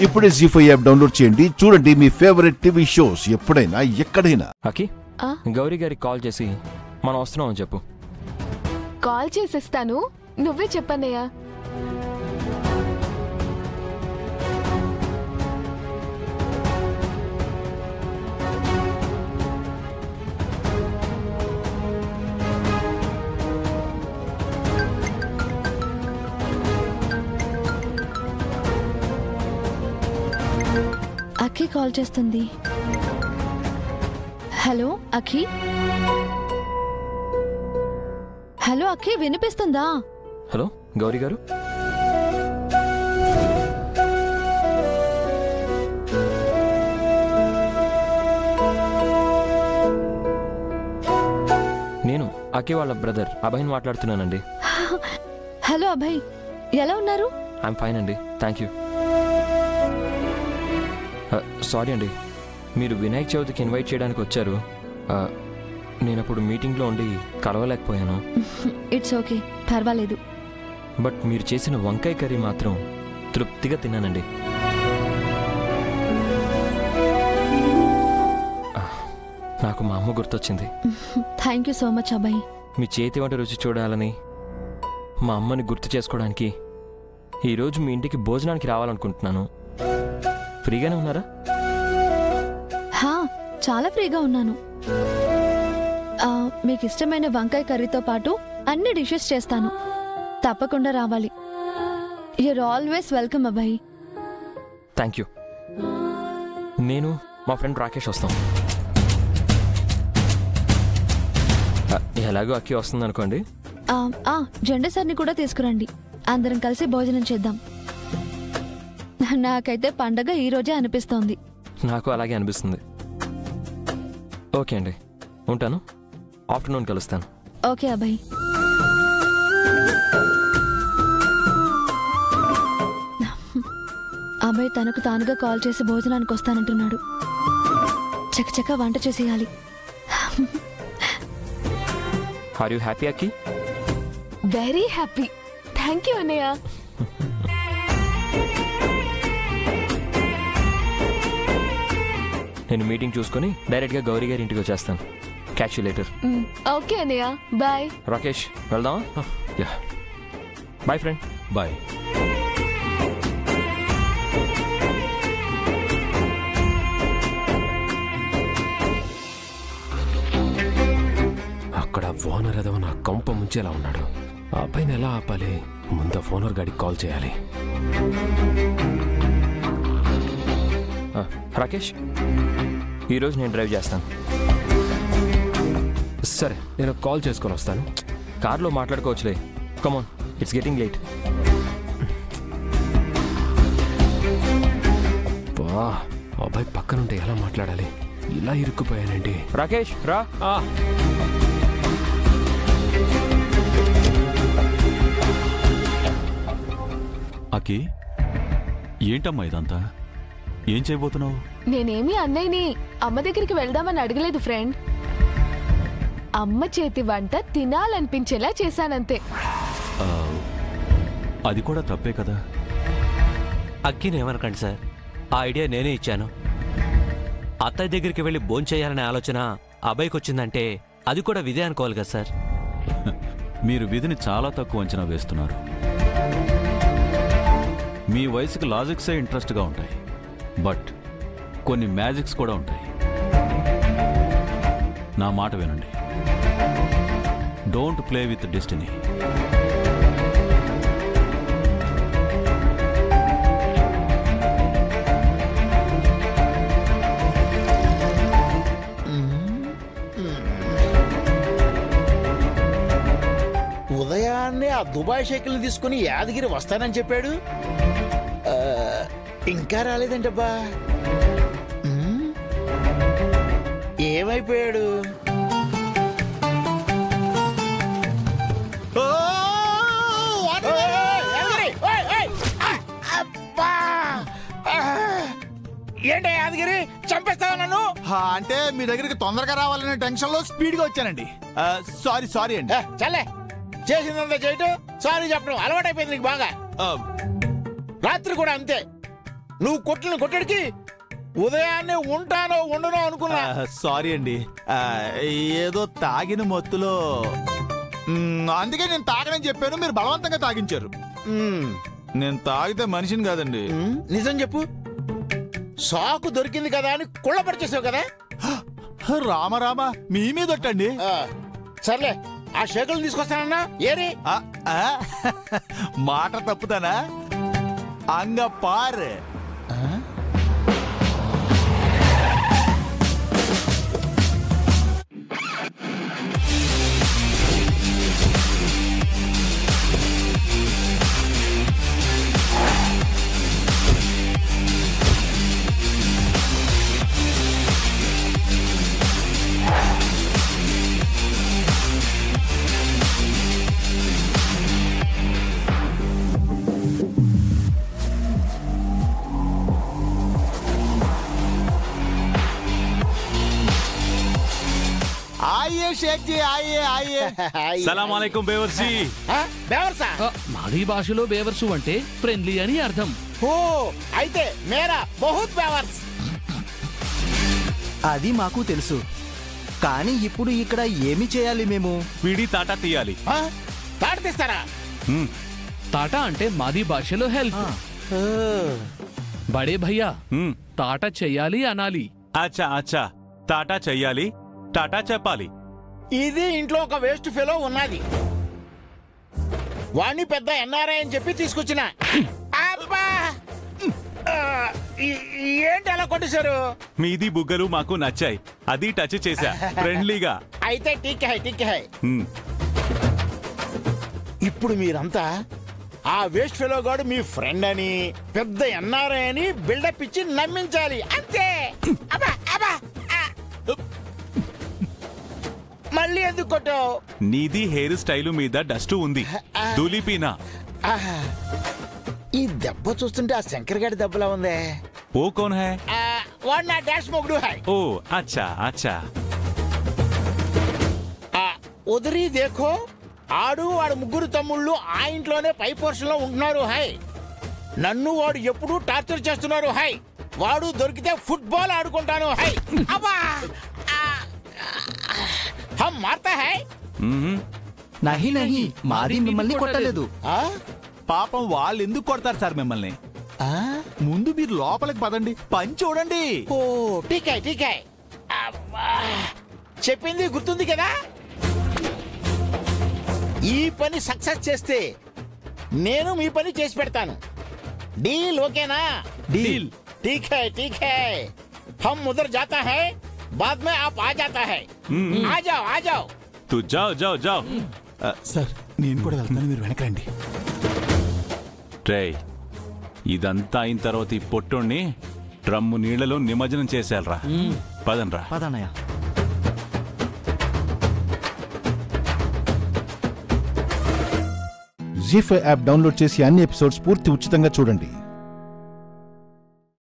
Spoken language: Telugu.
ఇప్పుడే జీ5 యాప్ డౌన్లోడ్ చేయండి. చూడండి మీ ఫేవరెట్ టీవీ షోస్ ఎప్పుడైనా ఎక్కడైనా. అకి గౌరీ గారికి కాల్ చేసి మనం వస్తున్నాం అని చెప్పు. కాల్ చేసిస్తాను, నువ్వే చెప్పన్నయ్యా. అఖి కాల్ చేస్తుంది. హలో అఖి. హలో అఖి, వినిపిస్తుందా? హలో గౌరీ గారు. నేను అఖి వాళ్ళ బ్రదర్ అభయ్ని మాట్లాడుతున్నానండి. హలో అభయ్, ఎలా ఉన్నారు? ఐఎమ్ ఫైన్ అండి, థ్యాంక్ యూ. సారీ అండి, మీరు వినాయక చవితికి ఇన్వైట్ చేయడానికి వచ్చారు. నేను అప్పుడు మీటింగ్లో ఉండి కలవలేకపోయాను. ఇట్స్ ఓకే, పర్వాలేదు. బట్ మీరు చేసిన వంకాయ కర్రీ మాత్రం తృప్తిగా తిన్నానండి. నాకు మా అమ్మ గుర్తొచ్చింది. Thank you so much Abhay. మీ చేతి వంట రుచి చూడాలని, మా అమ్మని గుర్తు చేసుకోవడానికి ఈరోజు మీ ఇంటికి భోజనానికి రావాలనుకుంటున్నాను. ఫ్రీగానే ఉన్నారా? చాలా ఫ్రీగా ఉన్నాను. మీకు ఇష్టమైన వంకాయ కర్రీతో పాటు అన్ని డిషెస్ చేస్తాను. తప్పకుండా రావాలి. You're always welcome Abhay. Thank you. నేను మా ఫ్రెండ్ రాకేష్ వస్తాం. ఎలాగో అక్కి వస్తుంది అనుకోండి. జెండా సార్ని కూడా తీసుకురండి, అందరం కలిసి భోజనం చేద్దాం. నాకైతే పండగ ఈ రోజే అనిపిస్తోంది. నాకు అలాగే అనిపిస్తుంది. ఓకే అండి, ఉంటాను. ఆఫ్టర్నూన్ కలుస్తాను. ఓకే అభయ్. అభయ్ తనకు తానుగా కాల్ చేసి భోజనానికి వస్తానంటున్నాడు. చకచక వంట చేసేయాలి. Are you happy Akki? Very happy, thank you అన్నయ్య. నేను మీటింగ్ చూసుకుని డైరెక్ట్గా గౌరీ గారి ఇంటికి వచ్చేస్తాను. Catch you later. ఓకే అన్నయ్య, బాయ్. రాకేష్ వెళ్దామా? Yeah, boy friend. బాయ్. అక్కడ ఓనర్ ఏదో నా కంప ముంచేలా ఉన్నాడు. ఆ పైన ఎలా ఆపాలి? ముందు ఓనర్ గాడికి కాల్ చేయాలి. రాకేష్, ఈరోజు నేను డ్రైవ్ చేస్తాను. సరే, నేను కాల్ చేసుకొని వస్తాను. కార్లో మాట్లాడుకోవచ్చులే. కమాన్, ఇట్స్ గెటింగ్ లేట్. బా, అబ్బాయి పక్కనుంటే ఎలా మాట్లాడాలి? ఇలా ఇరుక్కుపోయానండి. రాకేష్ రా. అకి, ఏంటమ్మా ఇదంతా? ఏం చేయబోతున్నావు? నేనేమి అన్నయ్యని అమ్మ దగ్గరికి వెళ్దామని అడగలేదు ఫ్రెండ్. అమ్మ చేతి వంట తినాలనిపించేలా చేశానంతే. అది కూడా తప్పే కదా. అక్కినేమనకండి సార్, ఆ ఐడియా నేనే ఇచ్చాను. అత్తయ్య దగ్గరికి వెళ్ళి భోంచేయాలనే ఆలోచన అబ్బాయికి వచ్చిందంటే అది కూడా విధే అనుకోవాలి కదా సార్. మీరు విధిని చాలా తక్కువ అంచనా వేస్తున్నారు. మీ వయసుకి లాజిక్సే ఇంట్రెస్ట్గా ఉంటాయి, బట్ కొన్ని మ్యాజిక్స్ కూడా ఉంటాయి. నా మాట వినండి. Don't play with destiny. ఉదయాన్నే ఆ దుబాయ్ షేకుల్ని తీసుకుని యాదగిరి వస్తానని చెప్పాడు. ఇంకా రాలేదంటబ్బా. ఏమైపోయాడు? ఏంటి యాదగిరి, చంపేస్తావా నన్ను? అంటే మీ దగ్గరికి తొందరగా రావాలనే టెన్షన్ లో స్పీడ్ గా వచ్చానండి. సారీ అండి. చల్లే, చేసిందంతా చేయటం సారీ చెప్పడం అలవాటైపోయింది నీకు బాగా. రాత్రి కూడా అంతే. నువ్వు కొట్టిన కొట్టడికి ఉదయాన్నే ఉంటానో ఉండనో అనుకున్నా. సారీ అండి, ఏదో తాగిన మొత్తులో అందుకే నేను తాగనని చెప్పాను, మీరు బలవంతంగా తాగించారు. నేను తాగితే మనిషిని కాదండి. నిజం చెప్పు. సాకు దొరికింది కదా అని కుళ్ళపరిచేసావు కదా. రామ మీ మీదొట్టండి. సర్లే, ఆ షేకులు తీసుకొస్తానన్నా ఏరి. మాట తప్పుతానా? అంగ పారు. आइए शेख जी, आइए आइए. సలాం అలైకుం బేవర్సి. బేవర్సా? మాది భాషలో బేవర్సు అంటే ఫ్రెండ్లీ అని అర్థం. ఓ అయితే మేరా బహుత్ బేవర్స్. అది మాకు తెలుసు, కానీ ఇప్పుడు ఇక్కడ ఏమి చేయాలి మేము? వీడి తాటా తీయాలి. తాట తీస్తారా? తాటా అంటే మాది భాషలో హెల్ప్. బడే భయ్యా, తాటా చెయ్యాలి అనాలి. అచ్చా అచ్చా, తాటా చెయ్యాలి, టాటా చెప్పాలి. ఇది ఇంట్లో ఒక వేస్ట్ ఫెలో ఉన్నది. వాణ్ణి పెద్ద ఎన్ఆర్ఐ అని చెప్పి తీసుకొచ్చిన. ఏంటి అలా కొట్టేశారు? మీది బుగ్గలు మాకు నచ్చాయి, అది టచ్ చేశా ఫ్రెండ్లీగా. అయితే ఠీక్ హై, ఠీక్ హై. ఇప్పుడు మీరంతా ఆ వేస్ట్ ఫెలో గాడు మీ ఫ్రెండ్ అని, పెద్ద ఎన్ఆర్ఐ అని బిల్డప్ ఇచ్చి నమ్మించాలి అంతే. మళ్ళీ ఎందుకు కొట్టావు? నీది హెయిర్ స్టైలు మీద డస్ట్ ఉంది, దులిపినా. ఈ దెబ్బ చూస్తుంటే ఆ శంకర్ గారి దెబ్బలా ఉంది. ఓ కౌన్ హై? వాడు నా డాష్ మొగుడు హై. ఓ అచ్చా అచ్చా. ఉదరి దేఖో, ఆడు వాడు ముగ్గురు తమ్ముళ్ళు ఆ ఇంట్లోనే పై పోర్షన్ లో ఉంటున్నారు హై. నన్ను వాడు ఎప్పుడు టార్చర్ చేస్తున్నారు హై. వాడు దొరికితే ఫుట్బాల్ ఆడుకుంటాను హై. అబ్బా హమ్ మారతా హై. నహి నహి, మాది మిమ్మల్ని కొట్టలేదు. పాపం వాళ్ళు ఎందుకు కొడతారు సార్ మిమ్మల్ని? ముందు మీరు లోపలికి పదండి, పని చూడండి. ఓ ఠీక్ హై, ఠీక్ హై. చెప్పింది గుర్తుంది కదా. ఈ పని సక్సెస్ చేస్తే నేను మీ పని చేసి పెడతాను. డీల్ ఓకేనా? డీల్. ठीक है, ठीक है. हम उधर जाता है, बाद में आप आ जाता है. आ जाओ, आ जाओ. तू जाओ जाओ जाओ. సార్ నేను కూడా వెళ్తాను, మీరు వెనకరండి. ట్రై ఇదంతా అయిన తర్వాత ఈ పొట్టోణ్ణి డ్రమ్ము నీళ్లలో నిమజ్జనం చేసేయాలరా. పదనరా. పదనయ్య. జీ5 యాప్ డౌన్లోడ్ చేసి అన్ని ఎపిసోడ్స్ పూర్తి ఉచితంగా చూడండి.